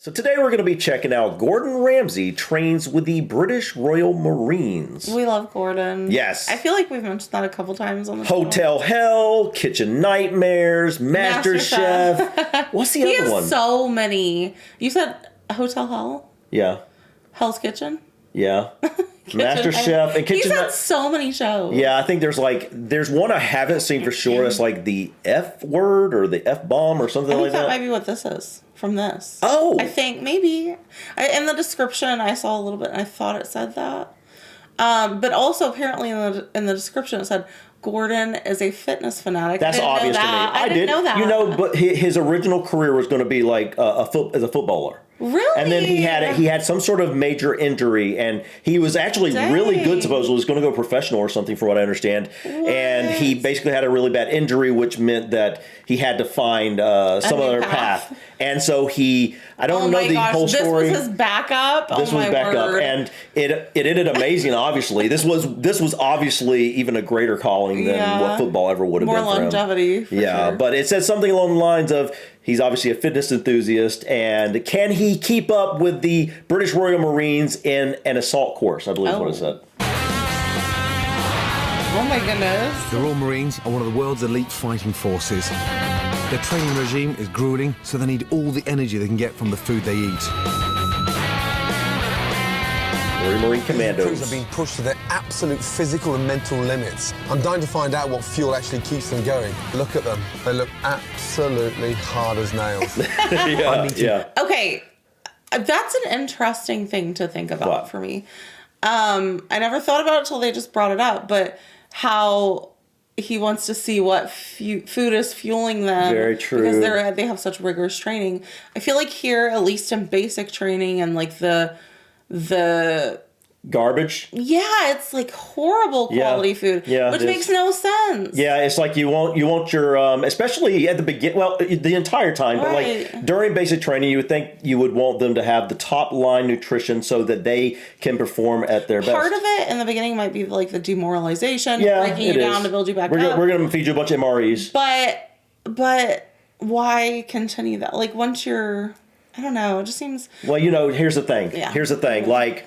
So today we're going to be checking out Gordon Ramsay trains with the British Royal Marines. We love Gordon. Yes. I feel like we've mentioned that a couple times on the Hotel Hell, Kitchen Nightmares, Master Chef. What's the other one? So many. You said Hotel Hell? Yeah. Hell's Kitchen? Yeah. Master Chef and Kitchen. He's had so many shows. Yeah, I think there's one I haven't seen for sure. It's like the F word or the F bomb or something like that. I think that might be what this is from this. Oh. I think maybe. In the description, I saw a little bit and I thought it said that. But also apparently in the description it said Gordon is a fitness fanatic. That's obvious to me. I didn't know that. You know, but his original career was going to be like as a footballer. Really? And then he had some sort of major injury, and he was actually really good. Supposedly, was going to go professional or something, from what I understand. What? And he basically had a really bad injury, which meant that he had to find some other path. And so I don't know the whole story. This was his backup. This was backup, and it ended amazing. Obviously, this was obviously even a greater calling than what football ever would have been for him. More longevity. Yeah, but it says something along the lines of he's obviously a fitness enthusiast, and can he keep up with the British Royal Marines in an assault course? I believe is what it said. Oh my goodness. The Royal Marines are one of the world's elite fighting forces. Their training regime is grueling, so they need all the energy they can get from the food they eat. Royal Marine Commandos. Crews are being pushed to their absolute physical and mental limits. I'm dying to find out what fuel actually keeps them going. Look at them. They look absolutely hard as nails. Yeah. Okay, that's an interesting thing to think about for me. I never thought about it until they just brought it up, but how he wants to see what food is fueling them. Very true. Because they have such rigorous training. I feel like here, at least in basic training and like the garbage. Yeah, it's like horrible quality food, which makes no sense. Yeah, it's like you want your especially at the beginning. Well, the entire time, but like during basic training, you would think you would want them to have the top line nutrition so that they can perform at their best. Part of it in the beginning might be like the demoralization, breaking you down to build you back up. We're going to feed you a bunch of MREs. But why continue that? Like once you're, I don't know, it just seems. Well, here's the thing. Yeah. Here's the thing. Like.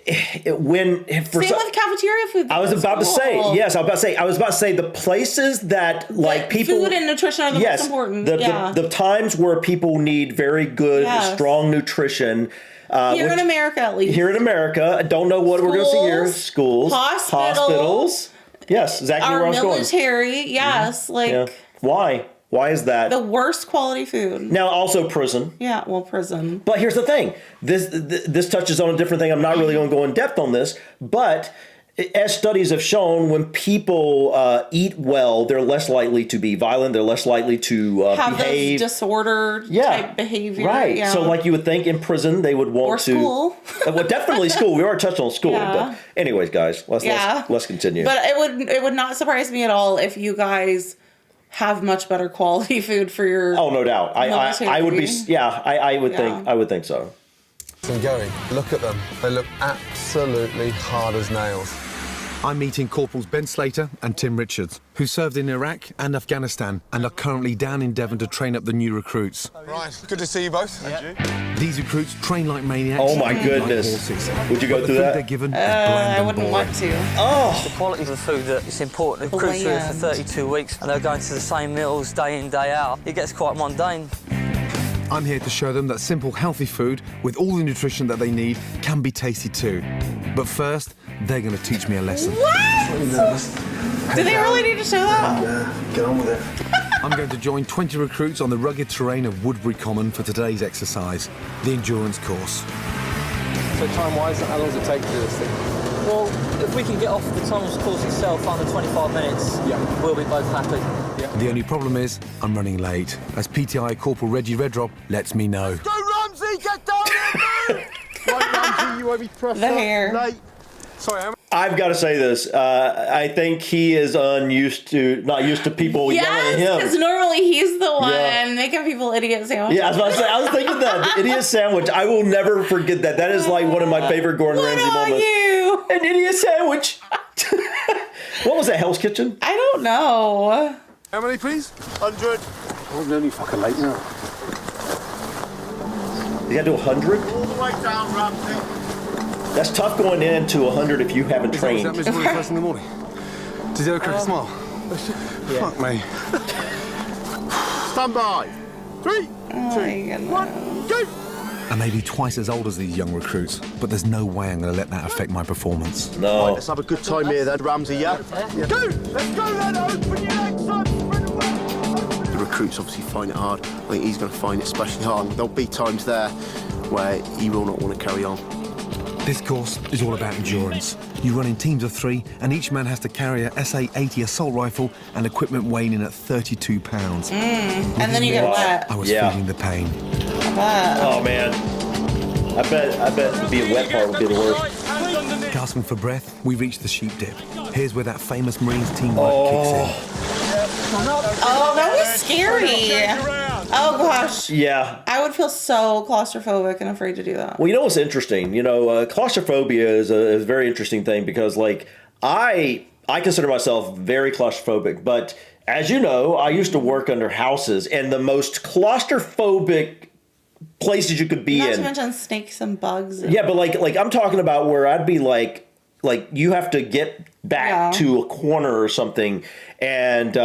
Same with cafeteria food. I was about to say the places that like people food and nutrition are the most important. The times where people need very good, strong nutrition. Here in America, at least. Here in America, I don't know what we're going to see here. Schools, hospitals. Yes, exactly where I was going. Our military, yes, Why? Why is that? The worst quality food. Now, also prison. Yeah, well, prison. But here's the thing. This touches on a different thing. I'm not really going to go in depth on this. But as studies have shown, when people eat well, they're less likely to be violent. They're less likely to behave. Those disorder type behavior. Right. Yeah. So like you would think in prison, they would want to. Or school. Well, definitely school. We already touched on school. Yeah. But anyways, guys, let's continue. But it would not surprise me at all if you guys have much better quality food for your. Oh, no doubt. I would be. Yeah, I would think. I would think so. And going. Look at them. They look absolutely hard as nails. I'm meeting Corporals Ben Slater and Tim Richards, who served in Iraq and Afghanistan and are currently down in Devon to train up the new recruits. Right, good to see you both. Thank you. These recruits train like maniacs. Oh my goodness. Would you go through that? They're given I wouldn't want to. Oh. The quality of the food that's important. The recruits are here for 32 weeks and they're going to the same meals day in, day out. It gets quite mundane. I'm here to show them that simple, healthy food with all the nutrition that they need can be tasty too. But first, they're going to teach me a lesson. What? Do they really need to show that? Get on with it. I'm going to join 20 recruits on the rugged terrain of Woodbury Common for today's exercise, the endurance course. So time-wise, how long does it take to do this thing? Well, if we can get off the tunnels course itself under 25 minutes, we'll be both happy. The only problem is I'm running late, as PTI Corporal Reggie Redrop lets me know. Go Ramsay, get down here! Right, Ramsay, you won't be pressed the hair. Late. Sorry, I've got to say this. I think he is not used to people yelling at him. Yes, because normally he's the one making people idiot sandwiches. Yeah, I was thinking that. The idiot sandwich. I will never forget that. That is like one of my favorite Gordon Ramsay moments. You? An idiot sandwich. What was that, Hell's Kitchen? I don't know. How many, please? 100. I'm only fucking late now. You got to do 100? All the way down, Ramsay. That's tough going into 100 if you haven't Is trained. that miserable first in the morning? Does he have a crack smile? Fuck me. Stand by. 3, Oh 2, my goodness. 1, go! I may be twice as old as these young recruits, but there's no way I'm going to let that affect my performance. No. Right, let's have a good time here then, Ramsay, yeah? Go! Let's go then, open your legs up, sprint away! The recruits obviously find it hard. I think he's going to find it especially hard. There'll be times there where he will not want to carry on. This course is all about endurance. You run in teams of 3, and each man has to carry a SA-80 assault rifle and equipment weighing in at 32 pounds. And then you get wet. I was Yeah. feeling the pain. Oh, man. I bet the being wet part would be the worst. Gasping for breath, we reach the sheep dip. Here's where that famous Marines teamwork kicks in. Oh, that was scary. Oh, gosh. Yeah. I would feel so claustrophobic and afraid to do that. Well, you know what's interesting? You know, claustrophobia is a very interesting thing because, like, I consider myself very claustrophobic, but as you know, I used to work under houses, and the most claustrophobic places you could be Not in. to mention snakes and bugs. Yeah, but like I'm talking about where I'd be like you have to get back to a corner or something, and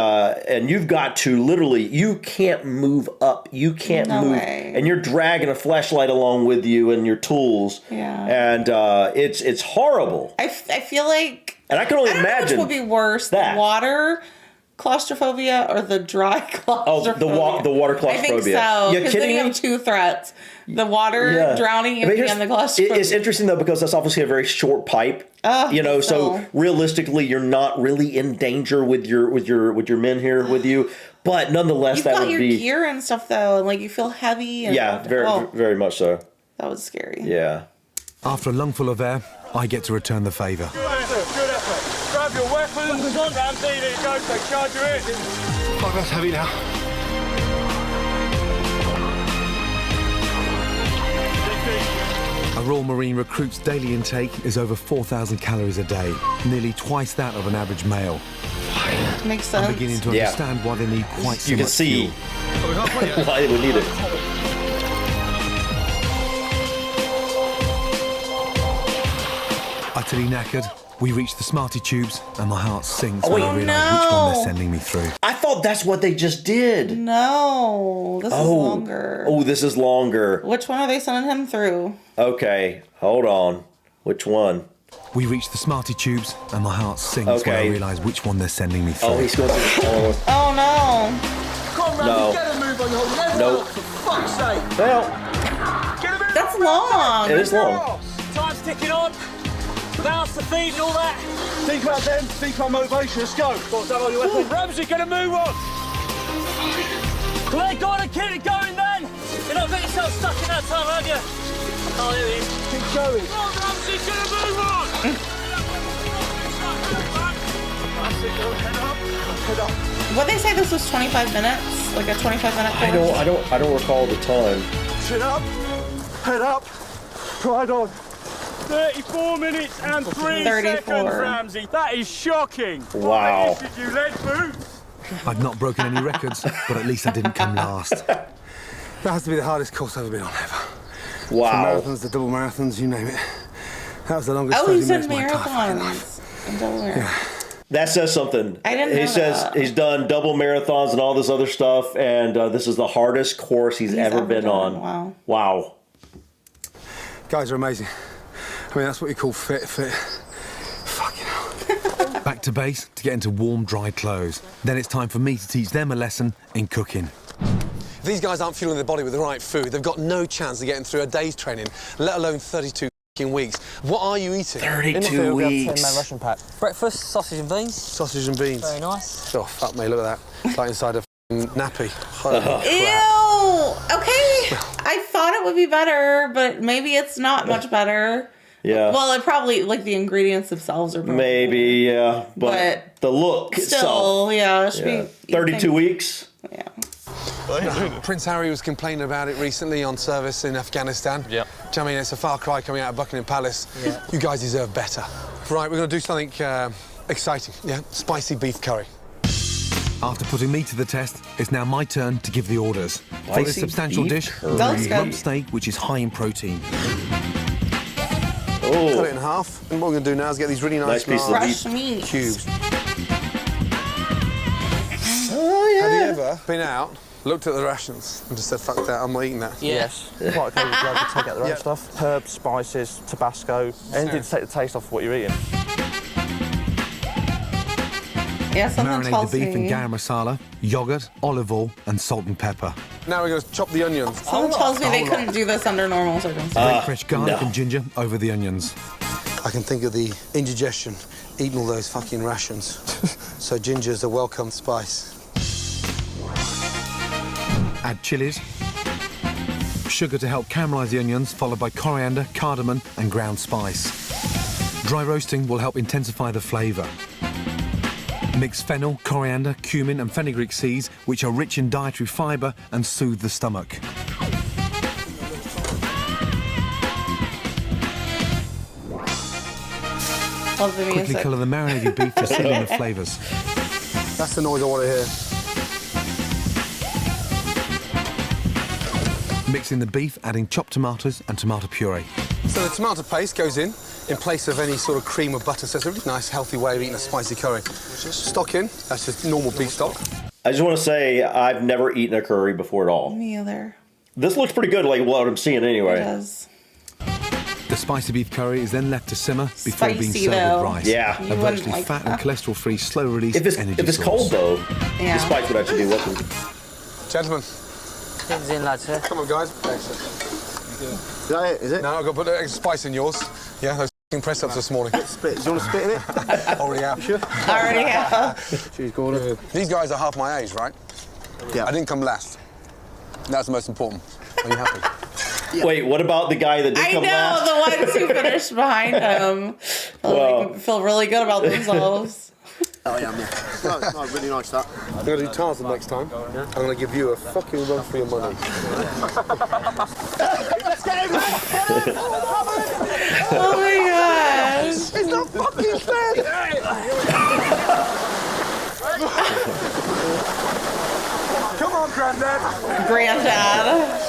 you've got to literally, you can't move up, you can't No move, way. and you're dragging a flashlight along with you and your tools. Yeah. And it's horrible. I feel like... And I can only I don't know imagine which would be worse, that. the water claustrophobia or the dry claustrophobia. Oh, the water claustrophobia. I think so, You because then kidding you me? have two threats. The water drowning you I mean, and the claustrophobia. It's interesting though because that's obviously a very short pipe. So realistically, you're not really in danger with your men here with you. But nonetheless, You've that got would your be gear and stuff though, and like you feel heavy. And, very much so. That was scary. Yeah. After a lungful of air, I get to return the favour. Good effort. Grab your weapons. Ramsay, there you go. So charge your in. Fuck, that's heavy now. A Royal Marine recruit's daily intake is over 4,000 calories a day, nearly twice that of an average male. Makes sense. I'm beginning to understand why they need quite so You can much see fuel. why they would need it. Utterly knackered, we reach the Smarty tubes, and my heart sinks when wait. I realise which one they're sending me through. I thought that's what they just did. No, this is longer. Oh, this is longer. Which one are they sending him through? Okay, hold on. Which one? We reach the Smarty tubes, and my heart sinks when I Okay. realise which one they're sending me through. Oh, he's going through all of them. Oh no. Come on, No. Ramsay, get a move on your level Nope. up, for fuck's sake. Well, Get a move That's on. long. it is long. Time's ticking on. Balance the feed and all that. Think about them, think about motivation, let's go. Ramsay, get a move on. Well, go on and keep it going then. You're not getting yourself stuck in that time, have you? Oh, there he is. Keep going. Come on, Ramsay, get a move on. That's it, go. Head up. Head up. What they say this was 25 minutes? Like a 25-minute course? I don't recall the time. Chin up, head up, pride on. 34 minutes and 3 34. seconds, Ramsay. That is shocking. Wow. What did you lead boots? I've not broken any records, but at least I didn't come last. That has to be the hardest course I've ever been on ever. Wow. The marathons, the double marathons, you name it. That was the longest Oh, 30 you said minutes of my entire fucking life. marathons. And double marathons. That says something. I didn't He know says that. he's done double marathons and all this other stuff, and this is the hardest course he's ever been done. on. Wow. Wow. Guys are amazing. I mean, that's what you call fit. Fucking hell. Back to base to get into warm, dry clothes. Then it's time for me to teach them a lesson in cooking. If these guys aren't fueling their body with the right food, they've got no chance of getting through a day's training, let alone 32 weeks. What are you eating? 32 weeks. Russian pack. Breakfast, sausage and beans. Sausage and beans. Very nice. Oh, fuck me, look at that. It's like inside a f***ing nappy. Holy crap. Ew. Okay. I thought it would be better, but maybe it's not much better. Yeah. Well, it probably, like, the ingredients themselves are probably Maybe, yeah. But the look still, itself. yeah, it should Yeah. be 32 weeks? Yeah. Prince Harry was complaining about it recently on service in Afghanistan. Yep. Do you know what I mean? It's a far cry coming out of Buckingham Palace. Yeah. You guys deserve better. Right, we're going to do something exciting, yeah? Spicy beef curry. After putting me to the test, it's now my turn to give the orders. For this Spicy substantial beef dish, curry. That looks rump good. steak, which is high in protein. Cut Oh, it in half. And what we're going to do now is get these really nice, Nice pieces of large Fresh meat. cubes. oh Have you yeah. ever been out, looked at the rations, and just said, fuck that, I'm not eating that? Yes. Quite okay with gloves to take out the right stuff. Herbs, spices, Tabasco, anything to take the taste off what you're eating. Yeah, something Marinate tells the beef in me. garam masala, yogurt, olive oil, and salt and pepper. Now we're going to chop the onions. Something tells me they couldn't do this under normal circumstances. Grate fresh garlic no. and ginger over the onions. I can think of the indigestion eating all those fucking rations. So ginger's a welcome spice. Add chilies, sugar to help caramelise the onions, followed by coriander, cardamom, and ground spice. Dry roasting will help intensify the flavour. Mix fennel, coriander, cumin, and fenugreek seeds, which are rich in dietary fibre and soothe the stomach. Love the Quickly music. colour the marinated beef to seal in the flavours. That's the noise I want to hear. Mixing the beef, adding chopped tomatoes and tomato puree. So the tomato paste goes in place of any sort of cream or butter. So it's a really nice, healthy way of eating a spicy curry. Stock in, that's just normal beef stock. I just want to say I've never eaten a curry before at all. Me either. This looks pretty good, like what I'm seeing It anyway. does. The spicy beef curry is then left to simmer before being Spicy, served though. with rice. Yeah. You A wouldn't virtually like fat that. and cholesterol-free, slow-release If energy it's source. cold though, Yeah. the spice would actually be welcome. Gentlemen, Pins in, lads, here. come on, guys. Excellent. Is that it? Is it? Now I've got to put extra spice in yours. Yeah, those f***ing press-ups this morning. Spit. Do you want to spit in it? Already out. Sure. Already have. Cheers, Gordon. These guys are half my age, right? Yeah. I didn't come last. That's the most important. Are you happy? Wait, what about the guy that did I come know, last? the ones who finished behind him. Well. Feel really good about themselves. Oh, yeah, yeah. No, really nice that. I'm going to do Tarzan next time. I'm going to give you a fucking run for your money. Oh my gosh. It's not fucking fair! Come on, Granddad! Granddad.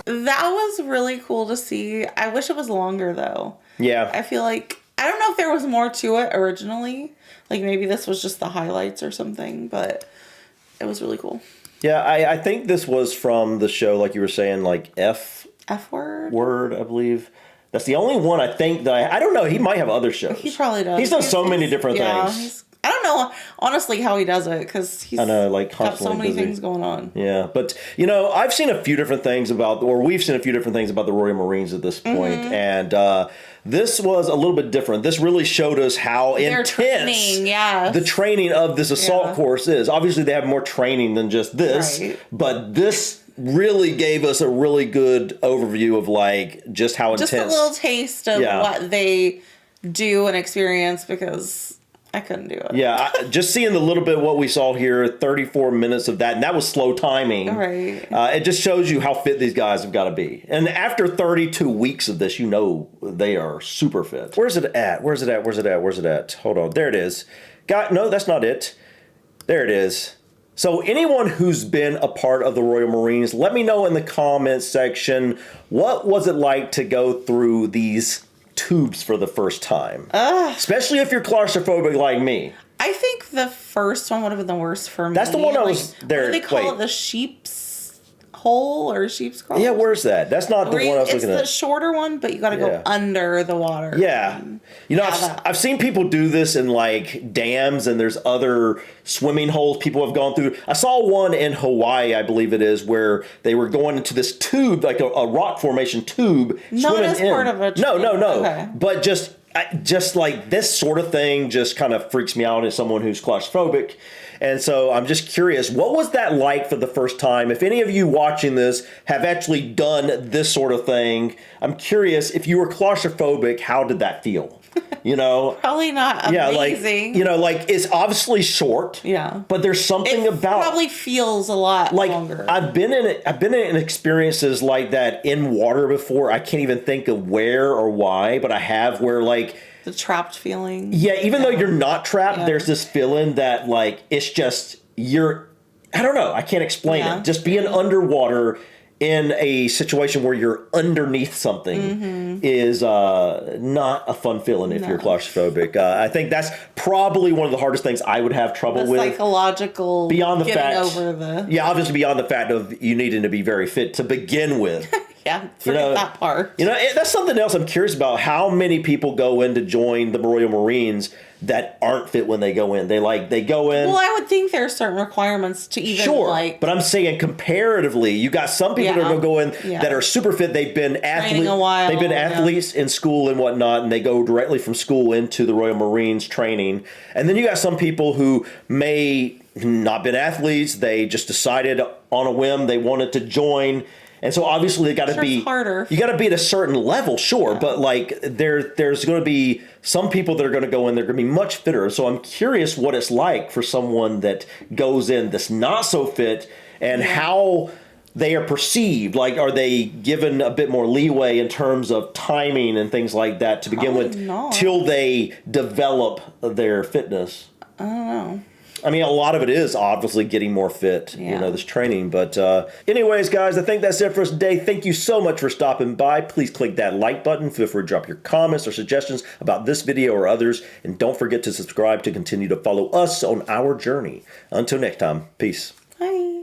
That was really cool to see. I wish it was longer though. Yeah. I feel like, I don't know if there was more to it originally. Like maybe this was just the highlights or something, but it was really cool. Yeah, I think this was from the show, like you were saying, like F F-word? word, I believe. That's the only one I think that I don't know. He might have other shows. He probably does. He's done so many different things. I don't know, honestly, how he does it, because he's I know, like, got so constantly many busy. things going on. Yeah, but you know, I've seen a few different things about, or we've seen a few different things about the Royal Marines at this point, and this was a little bit different. This really showed us how Their intense training, yes. the training of this assault Yeah. course is. Obviously, they have more training than just this, Right. but this really gave us a really good overview of like just how Just intense. a little taste of Yeah. what they do and experience, because I couldn't do it. Yeah, just seeing the little bit of what we saw here, 34 minutes of that, and that was slow timing. Right. It just shows you how fit these guys have got to be. And after 32 weeks of this, you know they are super fit. Where's it at? Where's it at? Where's it at? Where's it at? Hold on. There it is. No, that's not it. There it is. So anyone who's been a part of the Royal Marines, let me know in the comments section, what was it like to go through these tubes for the first time? Especially if you're claustrophobic like me. I think the first one would have been the worst for me. That's the one I was there. What do they call Wait. it? The sheep's hole or sheep's crawl? Yeah, where's that? That's not the Where one I was it's looking the at. shorter one, but you got to Yeah. go under the water. Yeah. You know, that. I've seen people do this in like dams, and there's other swimming holes people have gone through. I saw one in Hawaii, I believe it is, where they were going into this tube, like a rock formation tube. Not swimming as in. part of a No. Okay. But just like this sort of thing just kind of freaks me out as someone who's claustrophobic. And so I'm just curious, what was that like for the first time? If any of you watching this have actually done this sort of thing, I'm curious, if you were claustrophobic, how did that feel? You know? Probably not Yeah, amazing. like, you know, like it's obviously short. Yeah. But there's something it about probably feels a lot like longer. I've been in experiences like that in water before. I can't even think of where or why, but I have, where like the trapped feeling. yeah, even though you're not trapped, Yeah. there's this feeling that like it's just I don't know, I can't explain it. Just being underwater in a situation where you're underneath something is not a fun feeling if you're claustrophobic. I think that's probably one of the hardest things I would have trouble with. Psychological, beyond the fact, over the... Yeah, obviously beyond the fact of you needing to be very fit to begin with. Forget that part. That's something else I'm curious about. How many people go in to join the Royal Marines that aren't fit when they go in? They go in. Well, I would think there are certain requirements to even but I'm saying comparatively, you got some people that are going to go in that are super fit. They've been athletes in school and whatnot, and they go directly from school into the Royal Marines training. And then you got some people who may not been athletes. They just decided on a whim they wanted to join. And so obviously they got to be harder. You got to be at a certain level, but like there's going to be some people that are going to go in, they're going to be much fitter. So I'm curious what it's like for someone that goes in that's not so fit and how they are perceived. Like, are they given a bit more leeway in terms of timing and things like that to begin with till they develop their fitness? I don't know. I mean, a lot of it is obviously getting more fit, this training. But anyways, guys, I think that's it for us today. Thank you so much for stopping by. Please click that like button. Feel free to drop your comments or suggestions about this video or others. And don't forget to subscribe to continue to follow us on our journey. Until next time, peace. Bye.